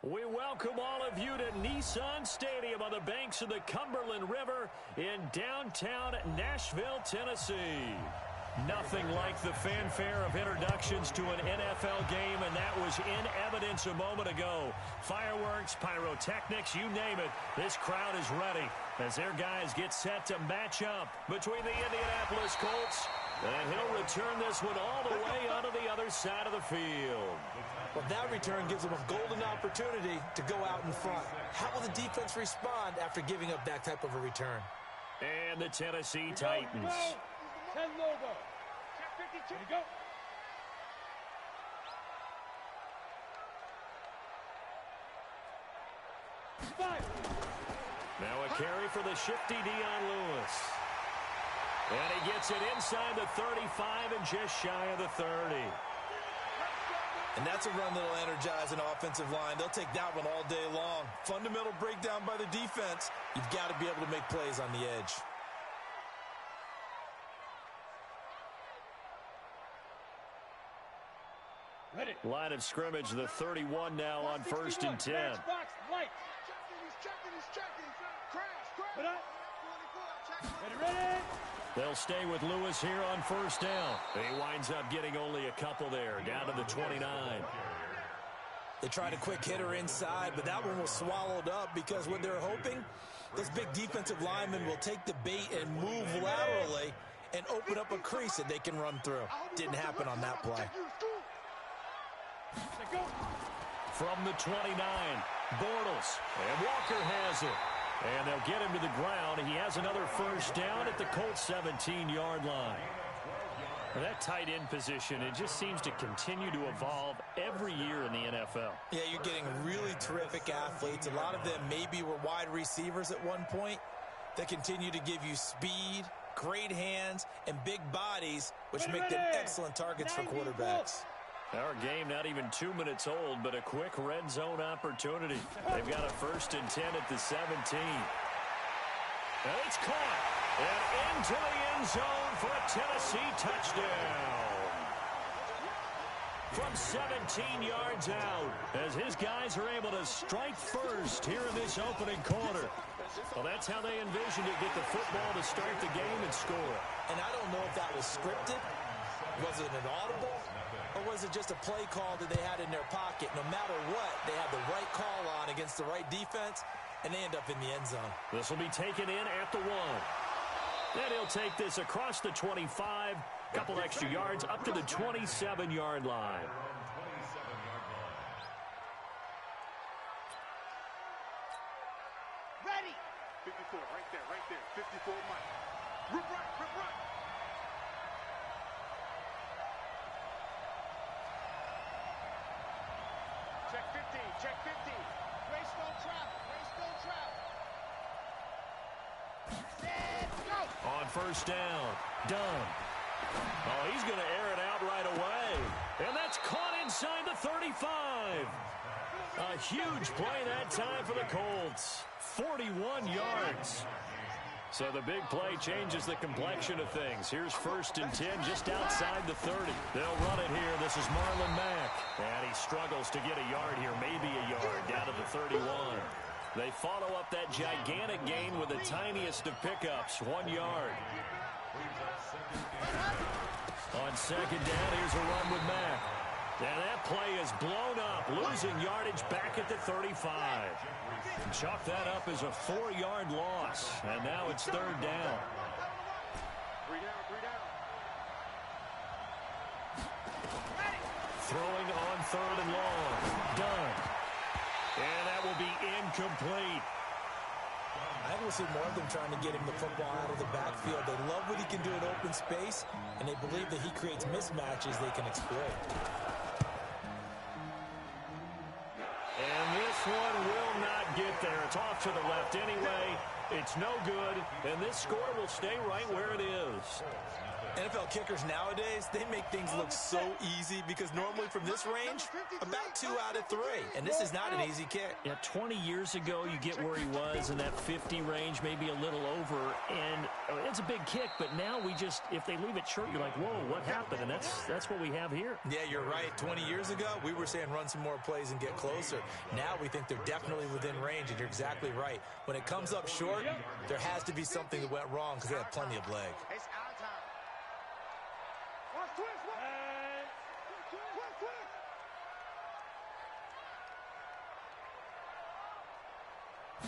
We welcome all of you to Nissan Stadium on the banks of the Cumberland River in downtown Nashville, Tennessee. Nothing like the fanfare of introductions to an NFL game, and that was in evidence a moment ago. Fireworks, pyrotechnics, you name it, this crowd is ready as their guys get set to match up between the Indianapolis Colts, and he'll return this one all the way onto the other side of the field. Well, that return gives them a golden opportunity to go out in front. How will the defense respond after giving up that type of a return? And the Tennessee Titans. 10 logo. Check 52. Here we go. Now a carry for the shifty Dion Lewis. And he gets it inside the 35 and just shy of the 30. And that's a run that'll energize an offensive line. They'll take that one all day long. Fundamental breakdown by the defense. You've got to be able to make plays on the edge. Ready. Line of scrimmage, the 31 now on 1st and 10. Box, light. Ready. They'll stay with Lewis here on 1st down. He winds up getting only a couple there, down to the 29. They tried a quick hitter inside, but that one was swallowed up because what they're hoping, those big defensive linemen will take the bait and move laterally and open up a crease that they can run through. Didn't happen on that play. From the 29, Bortles, and Walker has it. And they'll get him to the ground. He has another 1st down at the Colts 17-yard line. That tight end position, it just seems to continue to evolve every year in the NFL. Yeah, you're getting really terrific athletes. A lot of them maybe were wide receivers at one point. They continue to give you speed, great hands, and big bodies, which make them excellent targets for quarterbacks. Our game not even 2 minutes old, but a quick red zone opportunity. They've got a 1st and 10 at the 17. And it's caught. And into the end zone for a Tennessee touchdown. From 17 yards out, as his guys are able to strike first here in this opening quarter. Well, that's how they envisioned it, get the football to start the game and score. And I don't know if that was scripted. Was it an audible? Or was it just a play call that they had in their pocket? No matter what, they had the right call on against the right defense, and they end up in the end zone. This will be taken in at the 1. Then he'll take this across the 25, couple extra yards up to the 27-yard line. Ready. 54, right there. 54, Mike. Rip right. Check 50. Race don't travel. Let's go. On 1st down, Dunn. Oh, he's going to air it out right away. And that's caught inside the 35. A huge play that time for the Colts. 41 yards. So the big play changes the complexion of things. Here's 1st and 10 just outside the 30. They'll run it here. This is Marlon Mack. And he struggles to get a yard here, maybe a yard, down to the 31. They follow up that gigantic gain with the tiniest of pickups, 1 yard. On 2nd down, here's a run with Mack. And that play is blown up, losing yardage back at the 35. Chalk that up as a 4-yard loss. And now it's 3rd down. 3 down. Throwing on 3rd and long. Done. And that will be incomplete. I think we'll see more of them trying to get him the football out of the backfield. They love what he can do in open space, and they believe that he creates mismatches they can exploit. And this one will not get there. It's off to the left anyway. It's no good, and this score will stay right where it is. NFL kickers nowadays, they make things look so easy because normally from this range, about 2 out of 3. And this is not an easy kick. Yeah, 20 years ago, you get where he was in that 50 range, maybe a little over. And it's a big kick, but now if they leave it short, you're like, whoa, what happened? And that's what we have here. Yeah, you're right. 20 years ago, we were saying run some more plays and get closer. Now we think they're definitely within range, and you're exactly right. When it comes up short, there has to be something that went wrong because they have plenty of leg. It's our time.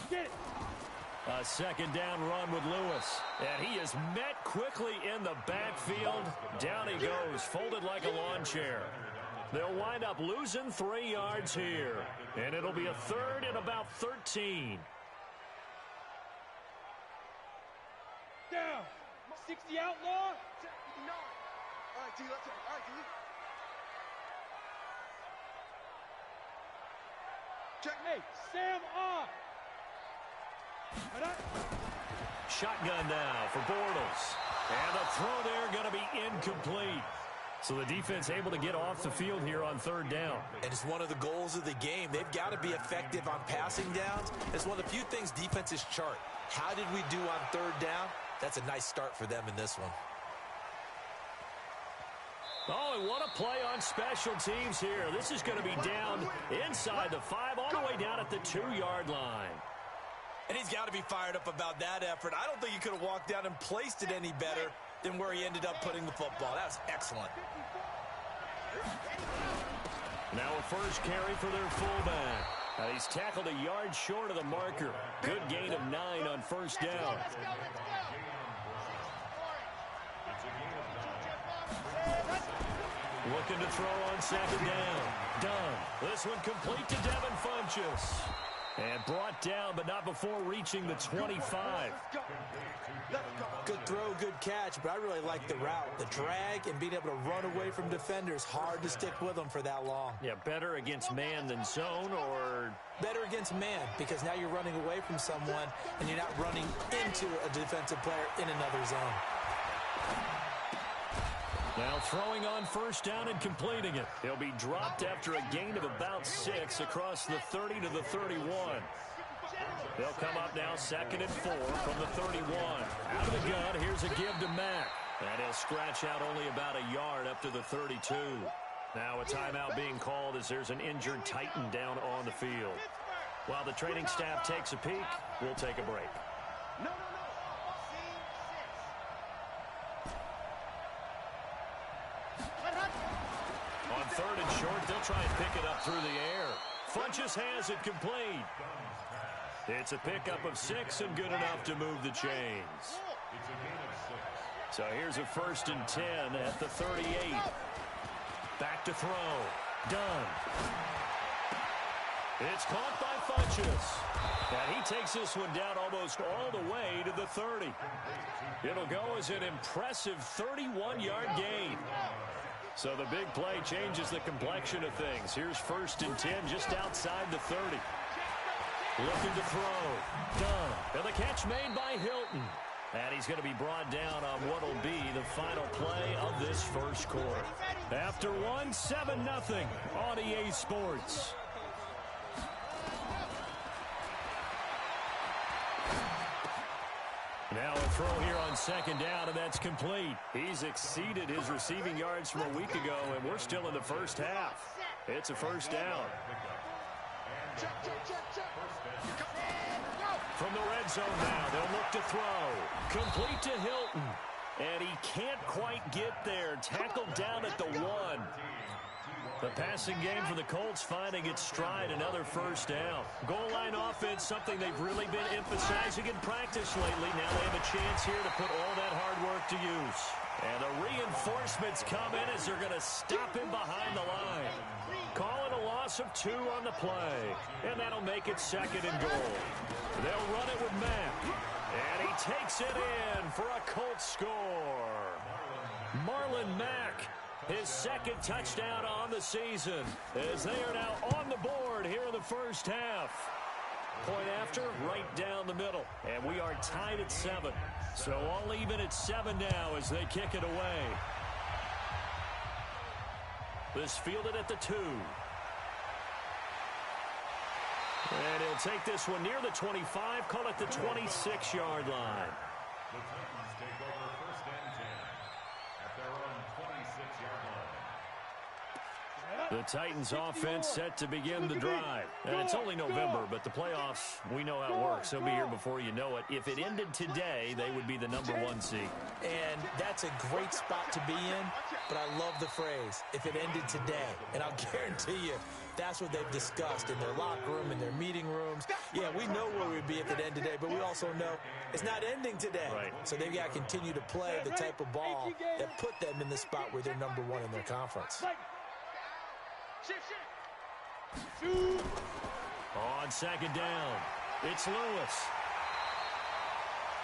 Get it. A second down run with Lewis. And he is met quickly in the backfield. Down he goes, folded like a lawn chair. They'll wind up losing 3 yards here. And it'll be a third and about 13. Down. 60 outlaw. All right, D, let's go. All right, D. Check. Hey, Sam off. Shotgun now for Bortles. And the throw there going to be incomplete. So the defense able to get off the field here on third down. And it's one of the goals of the game. They've got to be effective on passing downs. It's one of the few things defenses chart. How did we do on third down? That's a nice start for them in this one. Oh, and what a play on special teams here. This is going to be down inside the 5, all the way down at the 2-yard line. And he's got to be fired up about that effort. I don't think he could have walked down and placed it any better than where he ended up putting the football. That was excellent. Now a first carry for their fullback. He's tackled a yard short of the marker. Good gain of 9 on first down. Looking to throw on second down. Done. This one complete to Devin Funchess. And brought down, but not before reaching the 25. Good throw, good catch, but I really like the route. The drag and being able to run away from defenders. Hard to stick with them for that long. Yeah, better against man than zone, or better against man, because now you're running away from someone and you're not running into a defensive player in another zone. Now throwing on first down and completing it. He'll be dropped after a gain of about 6 across the 30 to the 31. They'll come up now 2nd and 4 from the 31. Out of the gun, here's a give to Mack. And he'll scratch out only about a yard up to the 32. Now a timeout being called as there's an injured Titan down on the field. While the training staff takes a peek, we'll take a break. On 3rd and short, they'll try and pick it up through the air. Funchess has it complete. It's a pickup of 6 and good enough to move the chains. So here's a 1st and 10 at the 38. Back to throw. Done. It's caught by Funchess. And he takes this one down almost all the way to the 30. It'll go as an impressive 31-yard gain. So the big play changes the complexion of things. Here's 1st and 10 just outside the 30. Looking to throw. Done. And the catch made by Hilton. And he's going to be brought down on what will be the final play of this first quarter. After 7-0 on EA Sports. Now a throw here on 2nd down, and that's complete. He's exceeded his receiving yards from a week ago, and we're still in the first half. It's a 1st down. From the red zone now, they'll look to throw. Complete to Hilton. And he can't quite get there. Tackled down at the 1. The passing game for the Colts finding its stride, another 1st down. Goal line offense, something they've really been emphasizing in practice lately. Now they have a chance here to put all that hard work to use. And the reinforcements come in as they're going to stop him behind the line. Call it a loss of 2 on the play. And that'll make it 2nd and goal. They'll run it with Mack. And he takes it in for a Colts score. Marlon Mack, his 2nd touchdown on the season, as they are now on the board here in the first half. Point after, right down the middle. And we are tied at 7. So all even at 7 now as they kick it away. This fielded at the 2. And he'll take this one near the 25, call it the 26-yard line. The Titans take over 1st and 10 at their own 26-yard line. The Titans offense set to begin the drive. And it's only November, but the playoffs, we know how it works. They'll be here before you know it. If it ended today, they would be the number 1 seed. And that's a great spot to be in, but I love the phrase, if it ended today. And I'll guarantee you, that's what they've discussed in their locker room, in their meeting rooms. Yeah, we know where we'd be if it ended today, but we also know it's not ending today. Right. So they've got to continue to play the type of ball that put them in the spot where they're number 1 in their conference. On 2nd down, it's Lewis.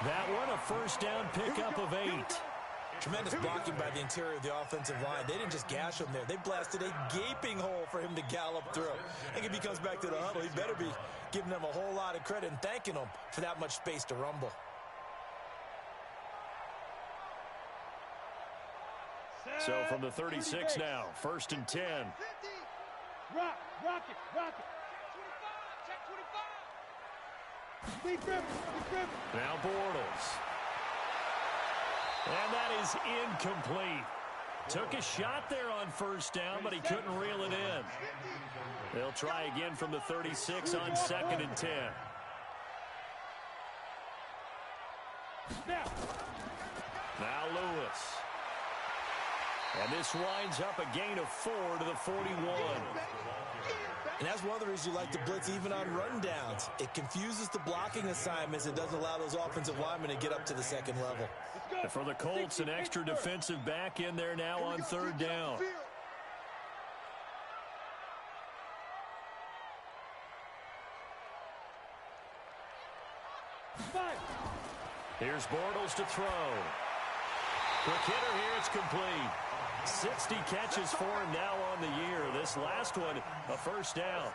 That one, a 1st down pickup of 8. Tremendous blocking by the interior of the offensive line. They didn't just gash him there. They blasted a gaping hole for him to gallop through. I think if he comes back to the huddle, he better be giving them a whole lot of credit and thanking them for that much space to rumble. So from the 36 now, 1st and 10. Rock it. Check 25. Now Bortles. And that is incomplete. Took a shot there on 1st down, but he couldn't reel it in. They'll try again from the 36 on 2nd and 10. Now Lewis. And this winds up a gain of 4 to the 41. And that's one of the reasons you like to blitz even on rundowns. It confuses the blocking assignments. It doesn't allow those offensive linemen to get up to the 2nd level. And for the Colts, an extra defensive back in there now on 3rd down. Here's Bortles to throw. Quick hitter here, it's complete. 60 catches for him now on the year. This last one, a 1st down.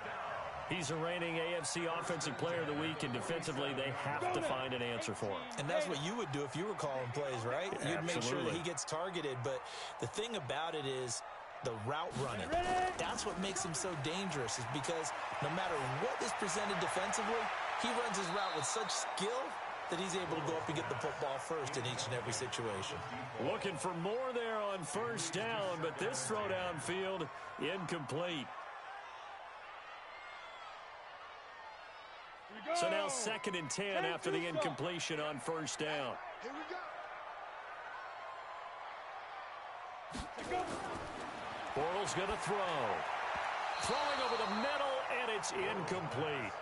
He's a reigning AFC Offensive Player of the Week, and defensively, they have to find an answer for him. And that's what you would do if you were calling plays, right? You'd make sure that he gets targeted. But the thing about it is the route running. That's what makes him so dangerous, is because no matter what is presented defensively, he runs his route with such skill that he's able to go up and get the football first in each and every situation. Looking for more there on 1st down, but this throw downfield, incomplete. So now 2nd and 10 after the incompletion on 1st down. Here we go. Bortles going to throw. Throwing over the middle, and it's incomplete.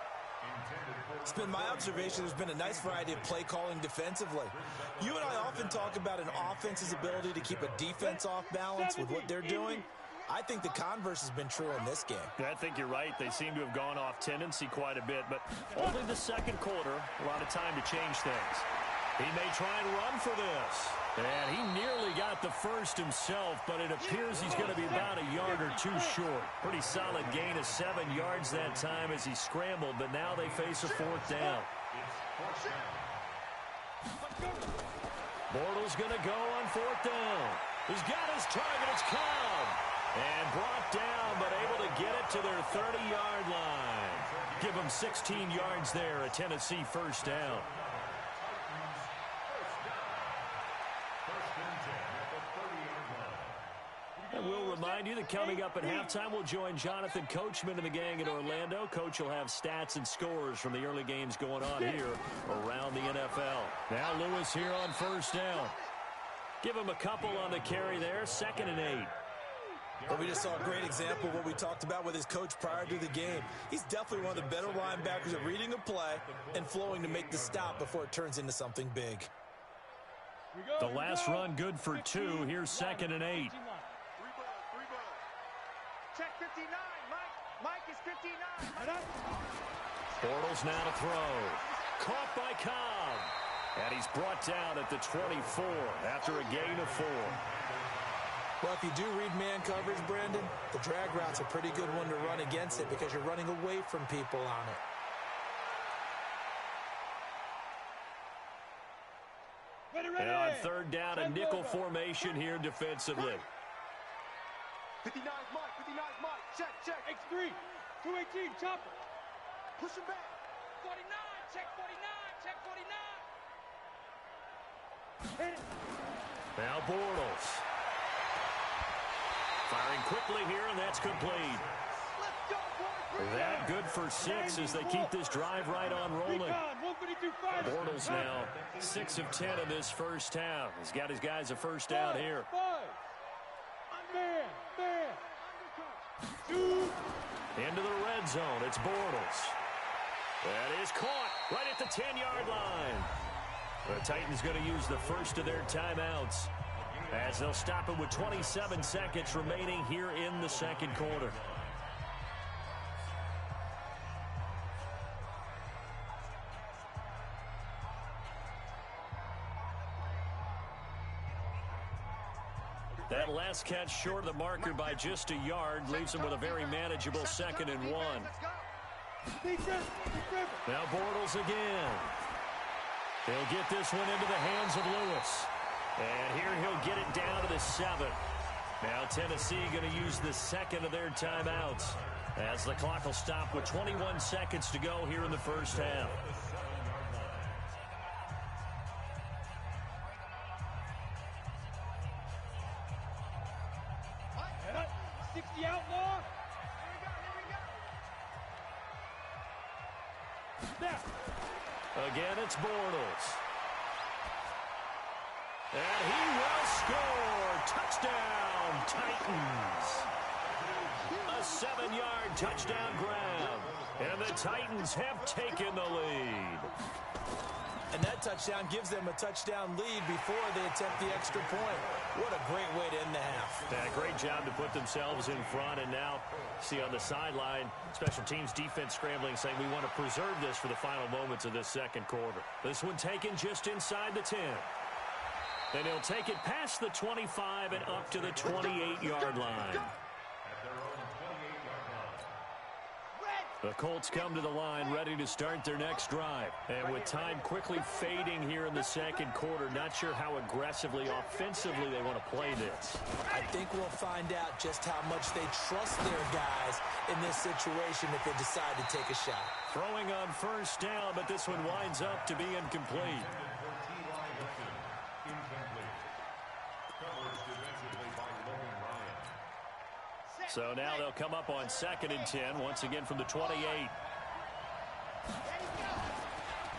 It's been my observation there's been a nice variety of play calling defensively. You and I often talk about an offense's ability to keep a defense off balance with what they're doing. I think the converse has been true in this game. I think you're right. They seem to have gone off tendency quite a bit, but only the 2nd quarter, a lot of time to change things. He may try and run for this. And he nearly got the 1st himself, but it appears he's going to be about a yard or 2 short. Pretty solid gain of 7 yards that time as he scrambled, but now they face a 4th down. Bortles going to go on 4th down. He's got his target. It's Cobb. And brought down, but able to get it to their 30-yard line. Give them 16 yards there, a Tennessee 1st down. And we'll remind you that coming up at halftime, we'll join Jonathan Coachman and the gang in Orlando. Coach will have stats and scores from the early games going on here around the NFL. Now Lewis here on 1st down. Give him a couple on the carry there, 2nd and 8. Well, we just saw a great example of what we talked about with his coach prior to the game. He's definitely one of the better linebackers at reading a play and flowing to make the stop before it turns into something big. The last run good for 2. Here's 2nd and 8. Check 59, Mike. Mike is 59. Bortles now to throw. Caught by Cobb. And he's brought down at the 24 after a gain of 4. Well, if you do read man coverage, Brandon, the drag route's a pretty good one to run against it because you're running away from people on it. And on third down, a nickel formation here defensively. 59's Mike, 59's Mike. Check, check. X3, 218, chopper. Push him back. 49, check 49, check 49. Hit it. Now Bortles. Firing quickly here, and that's complete. Let's go, boys. That good for 6 as they keep this drive right on rolling. Bortles now 6 of 10 in this first half. He's got his guys a first down here. Into the red zone. It's Bortles. That is caught right at the 10-yard line. The Titans going to use the first of their timeouts as they'll stop it with 27 seconds remaining here in the second quarter. That last catch short of the marker by just a yard leaves them with a very manageable 2nd and 1. Now Bortles again. He'll get this one into the hands of Lewis. And here he'll get it down to the 7. Now Tennessee going to use the second of their timeouts as the clock will stop with 21 seconds to go here in the first half. 60 outlaw. There. Again, it's Bortles. And he will score. Touchdown, Titans. A 7-yard touchdown grab. And the Titans have taken the lead. And that touchdown gives them a touchdown lead before they attempt the extra point. What a great way to end the half. Yeah, great job to put themselves in front. And now, see on the sideline, special teams defense scrambling, saying we want to preserve this for the final moments of this second quarter. This one taken just inside the 10. And he'll take it past the 25 and up to the 28-yard line. The Colts come to the line ready to start their next drive. And with time quickly fading here in the second quarter, not sure how aggressively, offensively they want to play this. I think we'll find out just how much they trust their guys in this situation if they decide to take a shot. Throwing on first down, but this one winds up to be incomplete. So now they'll come up on 2nd and 10, once again from the 28.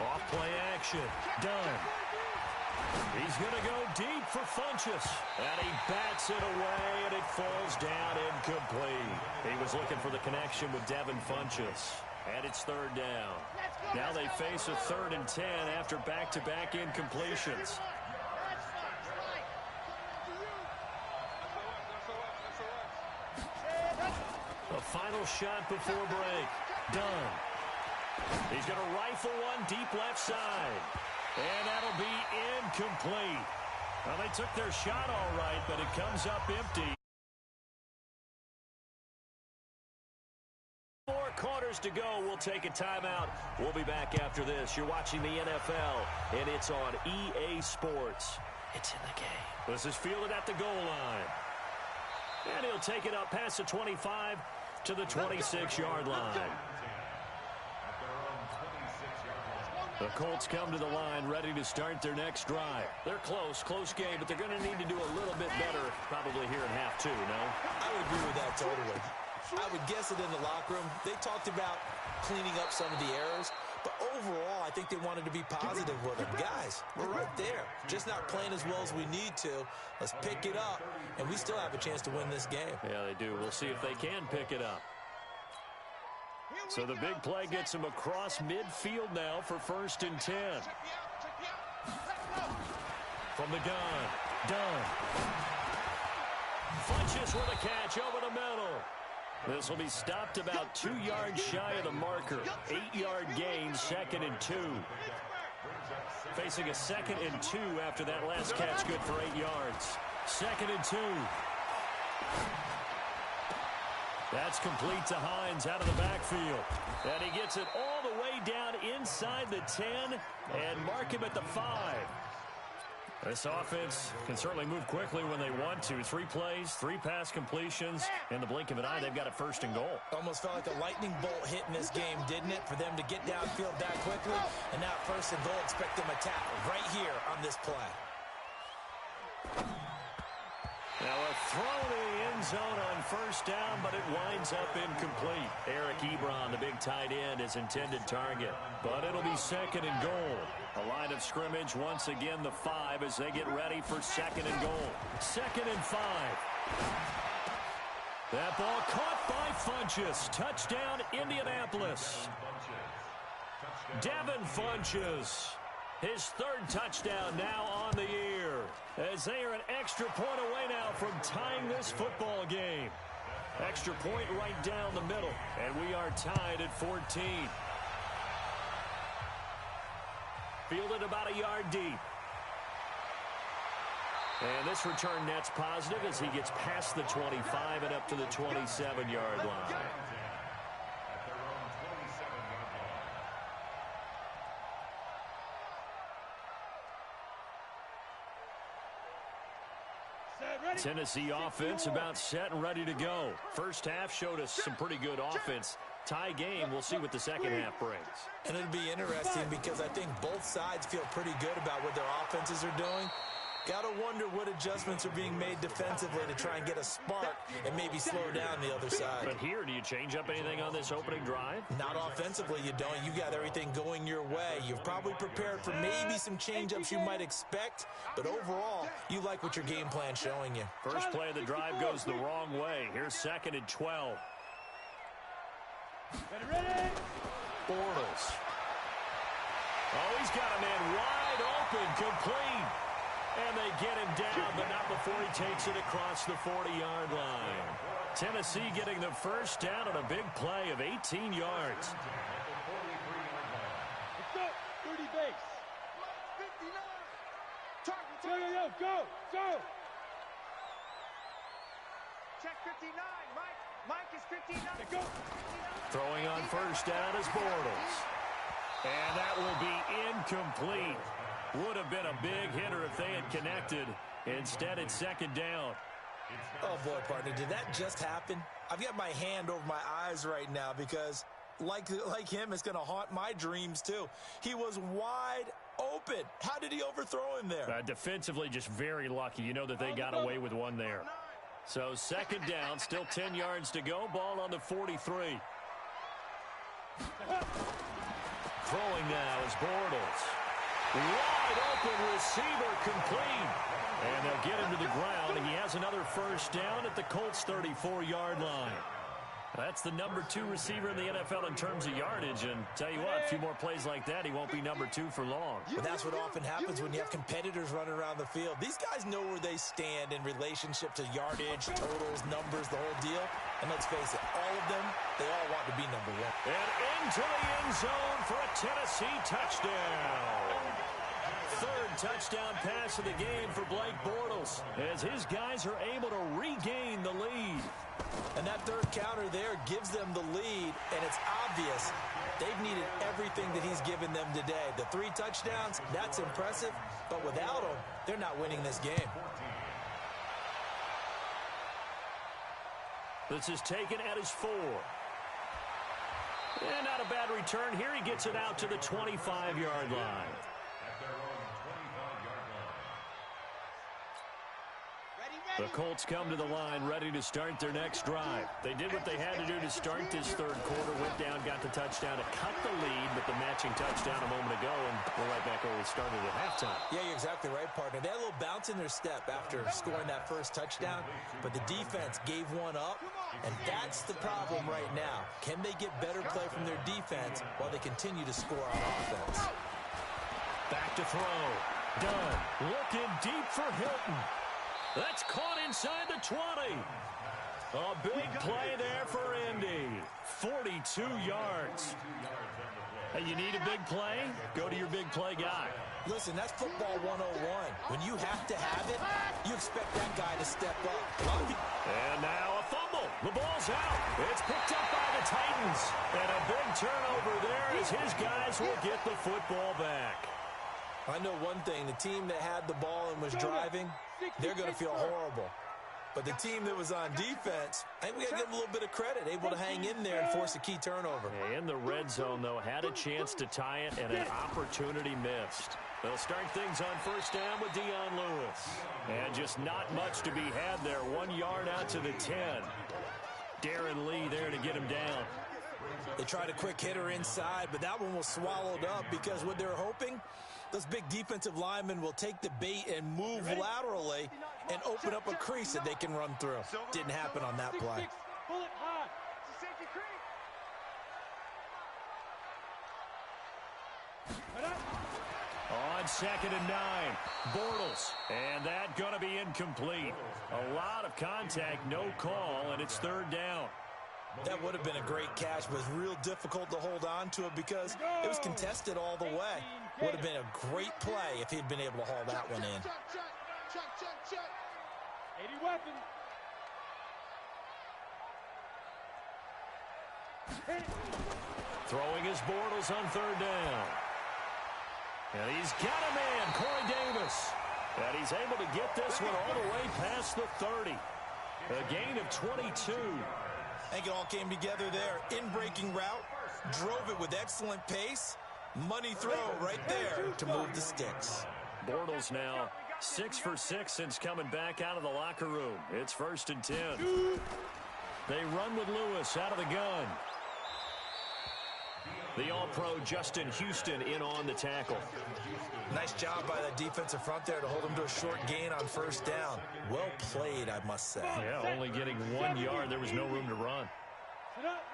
Off play action. Done. He's going to go deep for Funchess. And he bats it away, and it falls down incomplete. He was looking for the connection with Devin Funchess. And it's 3rd down. Now they face a 3rd and 10 after back-to-back incompletions. A final shot before break. Done. He's going to rifle one deep left side. And that'll be incomplete. Well, they took their shot all right, but it comes up empty. 4 quarters to go. We'll take a timeout. We'll be back after this. You're watching the NFL, and it's on EA Sports. It's in the game. This is fielded at the goal line. And he'll take it up past the 25 to the 26-yard line. The Colts come to the line ready to start their next drive. They're close game, but they're going to need to do a little bit better probably here in half 2, no? I would agree with that totally. I would guess it in the locker room. They talked about cleaning up some of the errors, but overall, I think they wanted to be positive with them. Guys, we're right there. Just not playing as well as we need to. Let's pick it up, and we still have a chance to win this game. Yeah, they do. We'll see if they can pick it up. So the big play gets him across midfield now for 1st and 10. From the gun. Done. Funchess with a catch over the middle. This will be stopped about 2 yards shy of the marker. 8-yard gain, 2nd and 2. Facing a 2nd and 2 after that last catch, good for 8 yards. 2nd and 2. That's complete to Hines out of the backfield. And he gets it all the way down inside the 10 and mark him at the 5. This offense can certainly move quickly when they want to. 3 plays, 3 pass completions. In the blink of an eye, they've got a 1st and goal. Almost felt like a lightning bolt hit in this game, didn't it? For them to get downfield that quickly. And now 1st and goal, expect them to tackle right here on this play. Now a throw to the end zone on 1st down, but it winds up incomplete. Eric Ebron, the big tight end, is intended target. But it'll be 2nd and goal. A line of scrimmage once again the 5 as they get ready for 2nd and goal. 2nd and 5. That ball caught by Funchess. Touchdown, Indianapolis. Devin Funchess. His 3rd touchdown now on the year, as they are an extra point away now from tying this football game. Extra point right down the middle, and we are tied at 14. Fielded about a yard deep. And this return net's positive as he gets past the 25 and up to the 27-yard line. Tennessee offense about set and ready to go. First half showed us some pretty good offense. Tie game, we'll see what the second half brings. And it'll be interesting because I think both sides feel pretty good about what their offenses are doing. Got to wonder what adjustments are being made defensively to try and get a spark and maybe slow down the other side. But here, do you change up anything on this opening drive? Not offensively, you don't. You got everything going your way. You've probably prepared for maybe some change-ups you might expect, but overall, you like what your game plan's showing you. First play of the drive goes the wrong way. Here's 2nd and 12. Ready? Bortles. Oh, he's got a man wide open, complete. And they get him down, but not before he takes it across the 40-yard line. Tennessee getting the 1st down on a big play of 18 yards. Let's go. 30 base. 59. Go. Check 59. Mike is 59. Go. Throwing on 1st down is Bortles. And that will be incomplete. Would have been a big hitter if they had connected. Instead, it's 2nd down. Oh, boy, partner, did that just happen? I've got my hand over my eyes right now because, like him, it's going to haunt my dreams, too. He was wide open. How did he overthrow him there? Defensively, just very lucky. You know that they got away with one there. So 2nd down, still 10 yards to go. Ball on the 43. Throwing now is Bortles. Wide open receiver, complete. And they'll get him to the ground. He has another 1st down at the Colts' 34-yard line. That's the number 2 receiver in the NFL in terms of yardage. And tell you what, a few more plays like that, he won't be number 2 for long. But that's what often happens when you have competitors running around the field. These guys know where they stand in relationship to yardage, totals, numbers, the whole deal. And let's face it, all of them, they all want to be number 1. And into the end zone for a Tennessee touchdown. 3rd touchdown pass of the game for Blake Bortles as his guys are able to regain the lead. And that 3rd counter there gives them the lead, and it's obvious they've needed everything that he's given them today. The 3 touchdowns, that's impressive, but without him, they're not winning this game. This is taken at his 4. And not a bad return here. He gets it out to the 25-yard line. The Colts come to the line ready to start their next drive. They did what they had to do to start this 3rd quarter. Went down, got the touchdown to cut the lead, but the matching touchdown a moment ago, and we're right back where we started at halftime. Yeah, you're exactly right, partner. They had a little bounce in their step after scoring that 1st touchdown, but the defense gave one up, and that's the problem right now. Can they get better play from their defense while they continue to score on offense? Back to throw. Done. Looking deep for Hilton. That's caught inside the 20. A big play there for Indy. 42 yards. Hey, you need a big play? Go to your big play guy. Listen, that's football 101. When you have to have it, you expect that guy to step up. And now a fumble. The ball's out. It's picked up by the Titans. And a big turnover there as his guys will get the football back. I know one thing. The team that had the ball and was driving, they're going to feel horrible. But the team that was on defense, I think we got to give them a little bit of credit, able to hang in there and force a key turnover. In the red zone, though, had a chance to tie it and an opportunity missed. They'll start things on first down with Dion Lewis. And just not much to be had there. 1 yard out to the 10. Darren Lee there to get him down. They tried a quick hitter inside, but that one was swallowed up because what they're hoping, those big defensive linemen will take the bait and move laterally and open up a crease that they can run through. Didn't happen on that play. Pull it high. It's a safety creep. On 2nd and 9, Bortles. And that going to be incomplete. A lot of contact, no call, and it's 3rd down. That would have been a great catch, but it was real difficult to hold on to it because it was contested all the way. Would have been a great play if he'd been able to haul that one in. Check. 80 weapon. Throwing his Bortles on 3rd down. And he's got a man, Corey Davis. And he's able to get this one all the way past the 30. A gain of 22. I think it all came together there. In-breaking route, drove it with excellent pace. Money throw right there to move the sticks. Bortles now 6 for 6 since coming back out of the locker room. It's 1st and 10. They run with Lewis out of the gun. The All-Pro Justin Houston in on the tackle. Nice job by the defensive front there to hold him to a short gain on 1st down. Well played, I must say. Yeah, only getting 1 yard. There was no room to run. Sit up.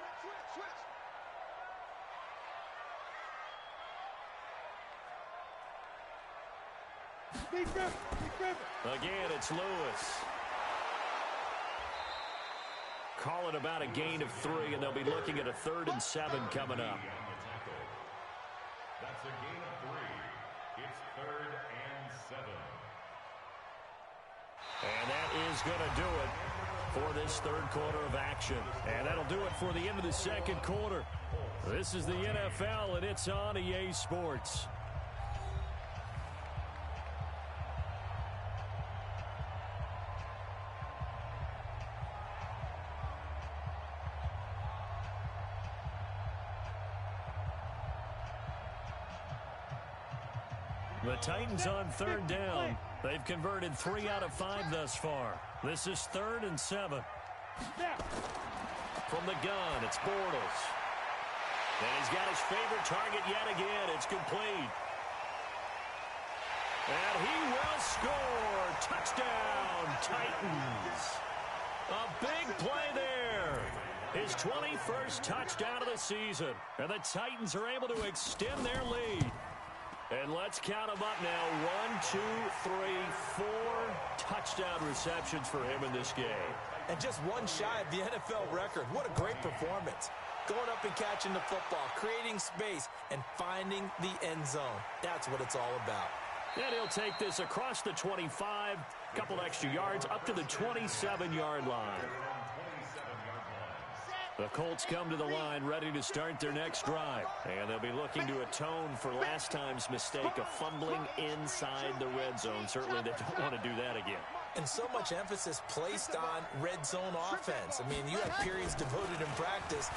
Again, it's Lewis. Call it about a gain of 3, and they'll be looking at a 3rd and 7 coming up. That's a gain of 3. It's 3rd and 7. And that is going to do it for this 3rd quarter of action. And that'll do it for the end of the 2nd quarter. This is the NFL, and it's on EA Sports. The Titans on 3rd down. They've converted 3 out of 5 thus far. This is 3rd and 7. From the gun, it's Bortles. And he's got his favorite target yet again. It's complete. And he will score. Touchdown, Titans. A big play there. His 21st touchdown of the season. And the Titans are able to extend their lead. And let's count them up now. 1, 2, 3, 4 touchdown receptions for him in this game. And just one shy of the NFL record. What a great performance. Going up and catching the football, creating space, and finding the end zone. That's what it's all about. And he'll take this across the 25, couple extra yards, up to the 27-yard line. The Colts come to the line ready to start their next drive. And they'll be looking to atone for last time's mistake of fumbling inside the red zone. Certainly they don't want to do that again. And so much emphasis placed on red zone offense. I mean, you have periods devoted in practice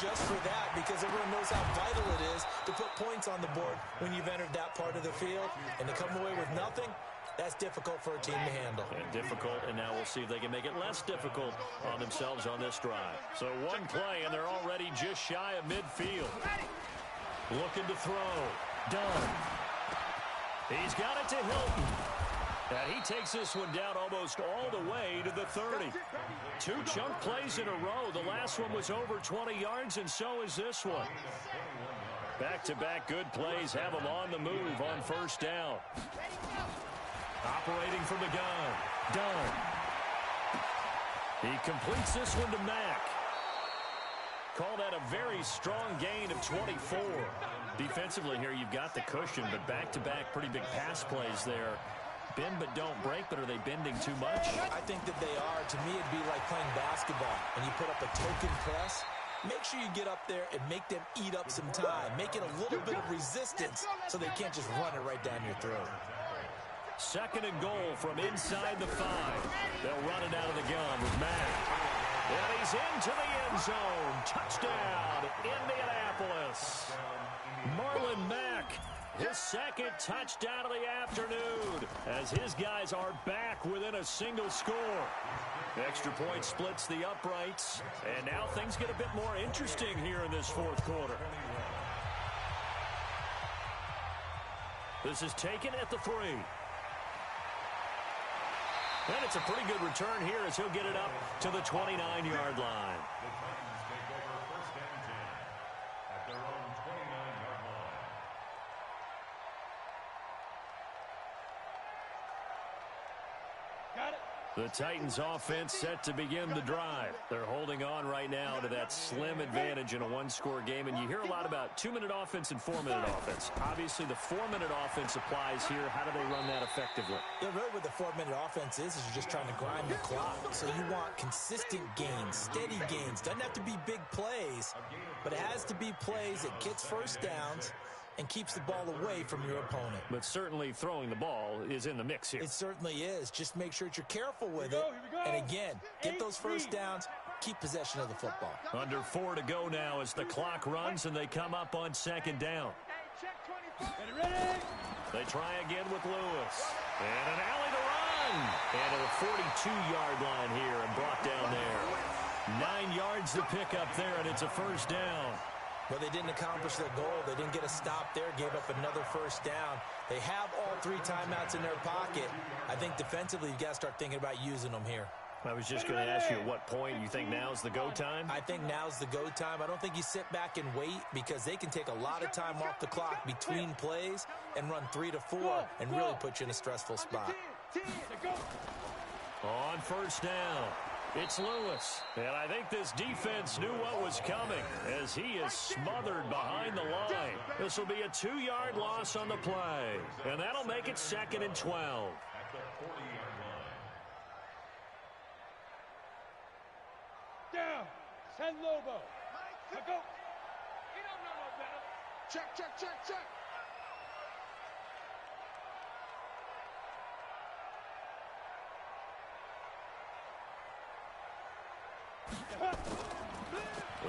just for that because everyone knows how vital it is to put points on the board when you've entered that part of the field. And to come away with nothing, that's difficult for a team to handle. And difficult, and now we'll see if they can make it less difficult on themselves on this drive. So one play, and they're already just shy of midfield. Looking to throw. Dunn. He's got it to Hilton. And he takes this one down almost all the way to the 30. 2 chunk plays in a row. The last one was over 20 yards, and so is this one. Back-to-back good plays have him on the move on first down. Operating from the gun. Dunn. He completes this one to Mack. Call that a very strong gain of 24. Defensively here, you've got the cushion, but back-to-back pretty big pass plays there. Bend but don't break, but are they bending too much? I think that they are. To me, it'd be like playing basketball. When you put up a token press, make sure you get up there and make them eat up some time. Make it a little bit of resistance so they can't just run it right down your throat. 2nd and goal from inside the 5. They'll run it out of the gun with Mack. And he's into the end zone. Touchdown, Indianapolis. Marlon Mack, his 2nd touchdown of the afternoon, as his guys are back within a single score. Extra point splits the uprights, and now things get a bit more interesting here in this 4th quarter. This is taken at the 3. And it's a pretty good return here as he'll get it up to the 29-yard line. The Titans take over 1st and 10 at their own 29-yard line. Got it. The Titans offense set to begin the drive. They're holding on right now to that slim advantage in a one-score game, and you hear a lot about 2-minute offense and 4-minute offense. Obviously, the 4-minute offense applies here. How do they run that effectively? Yeah, really what the 4-minute offense is you're just trying to grind the clock. So you want consistent gains, steady gains. Doesn't have to be big plays, but it has to be plays that gets first downs and keeps the ball away from your opponent. But certainly throwing the ball is in the mix here. It certainly is. Just make sure that you're careful with it. Here we go. And again, get those first downs, keep possession of the football. Under 4 to go now as the clock runs and they come up on 2nd down. Hey, check 24. Ready? They try again with Lewis. And an alley to run. And at the 42-yard line here and brought down there. 9 yards to pick up there, and it's a 1st down. But they didn't accomplish their goal. They didn't get a stop there, gave up another 1st down. They have all 3 timeouts in their pocket. I think defensively, you've got to start thinking about using them here. I was just going to ask you at what point you think now's the go time? I think now's the go time. I don't think you sit back and wait because they can take a lot of time off the clock between plays and run 3 to 4 and really put you in a stressful spot. On 1st down, it's Lewis. And I think this defense knew what was coming as he is smothered behind the line. This will be a 2-yard loss on the play. And that'll make it 2nd and 12. At the 40-yard line. Down. San Lobo. Go. He don't know no better. Check, check, check, check.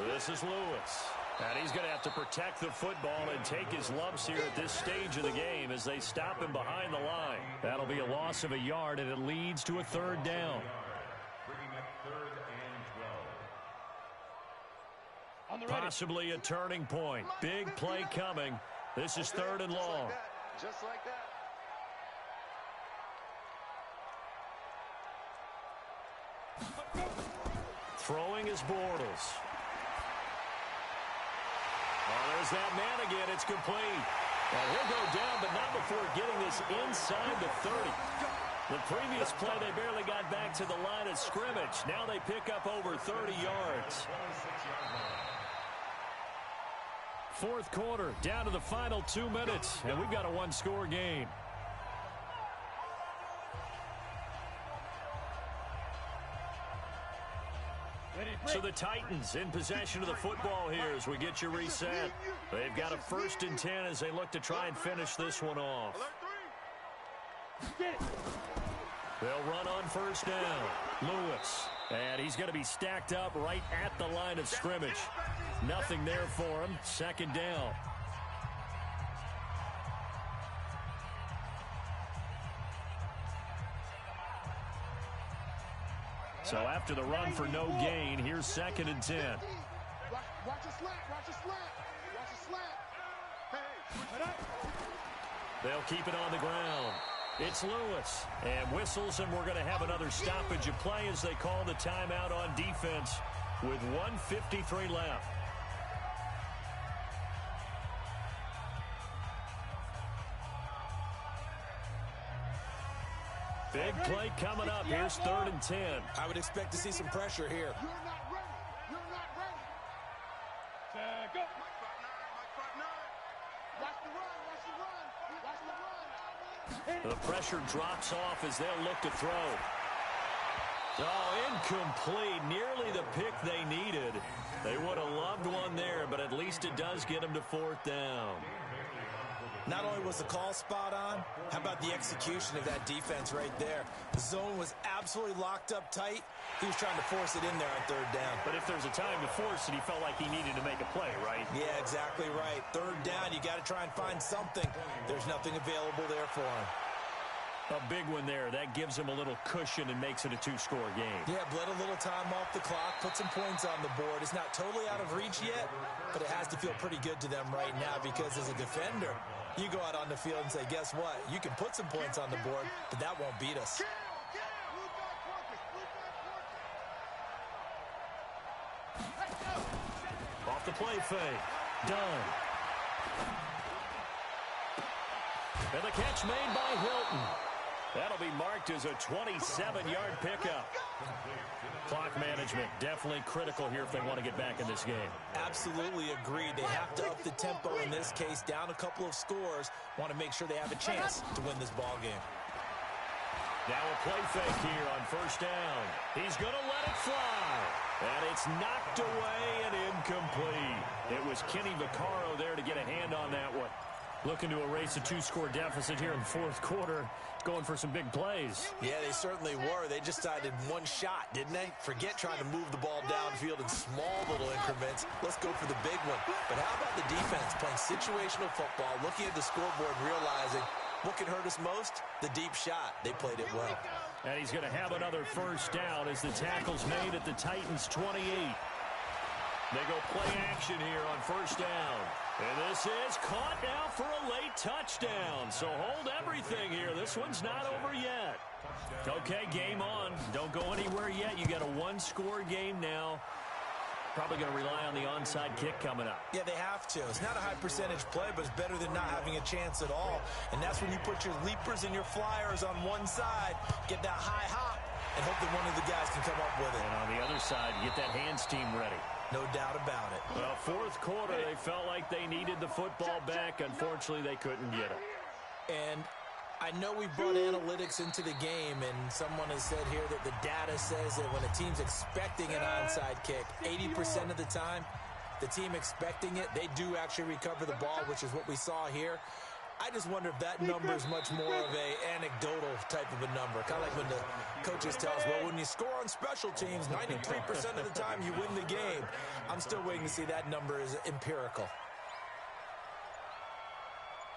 This is Lewis. And he's going to have to protect the football and take his lumps here at this stage of the game as they stop him behind the line. That'll be a loss of a yard, and it leads to a 3rd down. Bringing up 3rd and 12. On the ready. Possibly a turning point. Big play coming. This is 3rd and long. Just like that. Throwing is Bortles. Oh, there's that man again. It's complete. And he'll go down, but not before getting this inside the 30. The previous play, they barely got back to the line of scrimmage. Now they pick up over 30 yards. 4th quarter, down to the final 2 minutes, and we've got a one-score game. So the Titans in possession of the football here as we get you reset. They've got a 1st and 10 as they look to try and finish this one off. They'll run on 1st down. Lewis. And he's going to be stacked up right at the line of scrimmage. Nothing there for him. 2nd down. So after the run for no gain, here's 2nd and 10. Watch a slant, watch a slant, watch a slant. Hey, They'll keep it on the ground. It's Lewis. And whistles, and we're going to have another stoppage of play as they call the timeout on defense with 1:53 left. Big play coming up. Here's 3rd and 10. I would expect to see some pressure here. you're not ready. You're not ready. Go. Mike 5'9", Mike 5'9". Watch the run, watch the run, watch the run. The pressure drops off as they'll look to throw. Oh, incomplete. Nearly the pick they needed. They would have does get him to 4th down. Not only was the call spot on, how about the execution of that defense right there? The zone was absolutely locked up tight. He was trying to force it in there on 3rd down. But if there's a time to force it, he felt like he needed to make a play, right? Yeah, exactly right. 3rd down, you got to try and find something. There's nothing available there for him. A big one there. That gives him a little cushion and makes it a 2-score game. Yeah, bled a little time off the clock, put some points on the board. It's not totally out of reach yet, but it has to feel pretty good to them right now because as a defender, you go out on the field and say, guess what? You can put some points on the board, but that won't beat us. Off the play fake. Done. And the catch made by Hilton. That'll be marked as a 27-yard pickup. Clock management definitely critical here if they want to get back in this game. Absolutely agreed. They have to up the tempo in this case, down a couple of scores. Want to make sure they have a chance to win this ball game. Now a play fake here on 1st down. He's going to let it fly. And it's knocked away and incomplete. It was Kenny Vaccaro there to get a hand on that one. Looking to erase a 2-score deficit here in the 4th quarter. Going for some big plays. Yeah, they certainly were. They just decided one shot, didn't they? Forget trying to move the ball downfield in small little increments. Let's go for the big one. But how about the defense playing situational football, looking at the scoreboard and realizing what can hurt us most? The deep shot. They played it well. And he's going to have another 1st down as the tackle's made at the Titans' 28. They go play action here on 1st down. And this is caught now for a late touchdown. So hold everything here. This one's not over yet. Okay, game on. Don't go anywhere yet. You got a 1-score game now. Probably going to rely on the onside kick coming up. Yeah, they have to. It's not a high percentage play, but it's better than not having a chance at all. And that's when you put your leapers and your flyers on one side, get that high hop, and hope that one of the guys can come up with it. And on the other side, you get that hands team ready. No doubt about it. Well, 4th quarter, they felt like they needed the football back. Unfortunately, they couldn't get it. And I know we brought analytics into the game, and someone has said here that the data says that when a team's expecting an onside kick, 80% of the time, the team expecting it, they do actually recover the ball, which is what we saw here. I just wonder if that number is much more of a anecdotal type of a number. Kind of like when the coaches tell us, well, when you score on special teams, 93% of the time you win the game. I'm still waiting to see that number is empirical.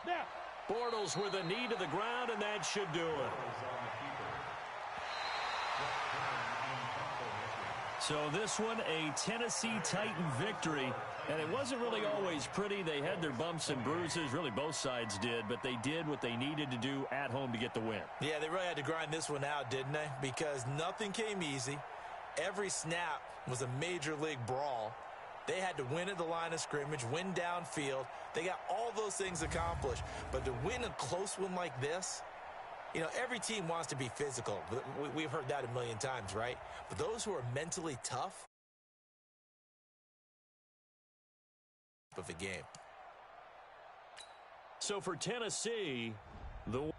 Now. Bortles with a knee to the ground, and that should do it. So this one, a Tennessee Titan victory. And it wasn't really always pretty. They had their bumps and bruises. Really, both sides did. But they did what they needed to do at home to get the win. Yeah, they really had to grind this one out, didn't they? Because nothing came easy. Every snap was a major league brawl. They had to win at the line of scrimmage, win downfield. They got all those things accomplished. But to win a close one like this, you know, every team wants to be physical. We've heard that a million times, right? But those who are mentally tough of the game. So for Tennessee, the